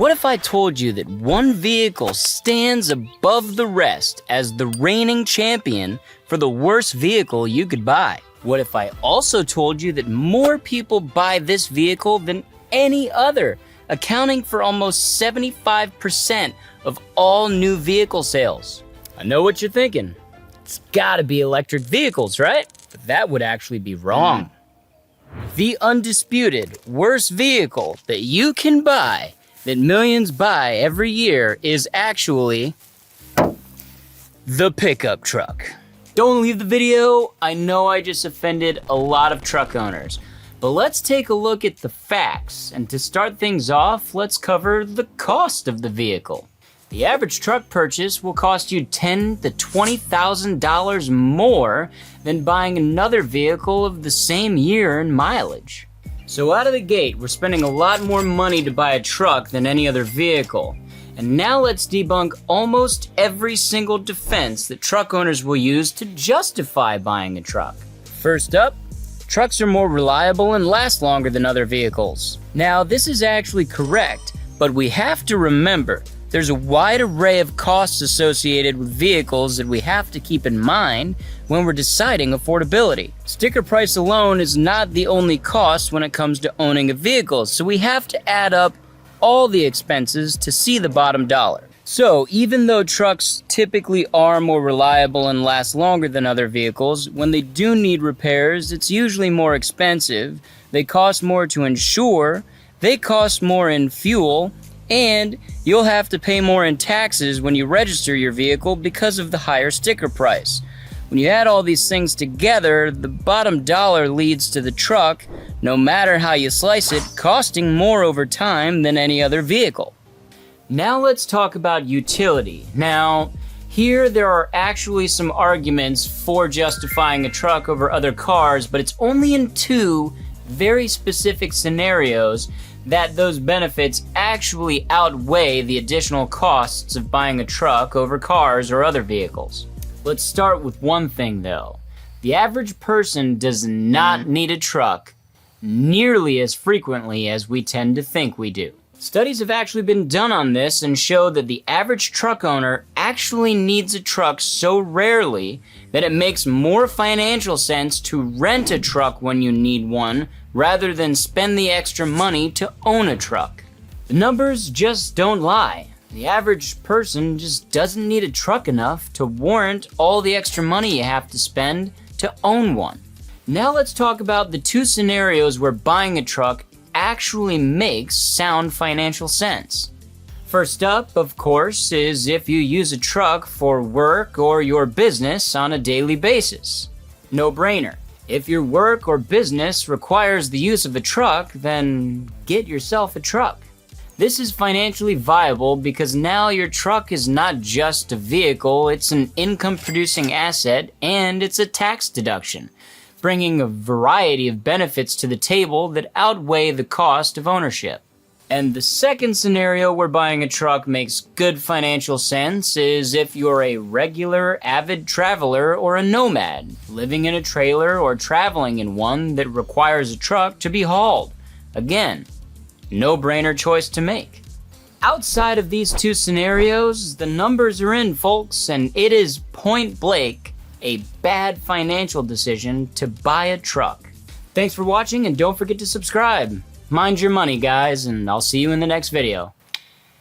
What if I told you that one vehicle stands above the rest as the reigning champion for the worst vehicle you could buy? What if I also told you that more people buy this vehicle than any other, accounting for almost 75% of all new vehicle sales? I know what you're thinking. It's gotta be electric vehicles, right? But that would actually be wrong. The undisputed worst vehicle that you can buy, that millions buy every year, is actually the pickup truck. Don't leave the video. I know I just offended a lot of truck owners, but let's take a look at the facts. And to start things off, let's cover the cost of the vehicle. The average truck purchase will cost you $10,000 to $20,000 more than buying another vehicle of the same year and mileage. So out of the gate, we're spending a lot more money to buy a truck than any other vehicle. And now let's debunk almost every single defense that truck owners will use to justify buying a truck. First up, trucks are more reliable and last longer than other vehicles. Now, this is actually correct, but we have to remember there's a wide array of costs associated with vehicles that we have to keep in mind when we're deciding affordability. Sticker price alone is not the only cost when it comes to owning a vehicle, so we have to add up all the expenses to see the bottom dollar. So even though trucks typically are more reliable and last longer than other vehicles, when they do need repairs, it's usually more expensive, they cost more to insure, they cost more in fuel, and you'll have to pay more in taxes when you register your vehicle because of the higher sticker price. When you add all these things together, the bottom dollar leads to the truck, no matter how you slice it, costing more over time than any other vehicle. Now let's talk about utility. Now, here there are actually some arguments for justifying a truck over other cars, but it's only in two very specific scenarios that those benefits actually outweigh the additional costs of buying a truck over cars or other vehicles. Let's start with one thing though. The average person does not need a truck nearly as frequently as we tend to think we do. Studies have actually been done on this and show that the average truck owner actually needs a truck so rarely that it makes more financial sense to rent a truck when you need one rather than spend the extra money to own a truck. The numbers just don't lie. The average person just doesn't need a truck enough to warrant all the extra money you have to spend to own one. Now let's talk about the two scenarios where buying a truck actually makes sound financial sense. First up, of course, is if you use a truck for work or your business on a daily basis. No brainer. If your work or business requires the use of a truck, then get yourself a truck. This is financially viable because now your truck is not just a vehicle, it's an income-producing asset and it's a tax deduction, bringing a variety of benefits to the table that outweigh the cost of ownership. And the second scenario where buying a truck makes good financial sense is if you're a regular, avid traveler or a nomad, living in a trailer or traveling in one that requires a truck to be hauled. Again, no-brainer choice to make. Outside of these two scenarios, the numbers are in, folks, and it is point blank a bad financial decision to buy a truck. Thanks for watching and don't forget to subscribe. Mind your money, guys, and I'll see you in the next video.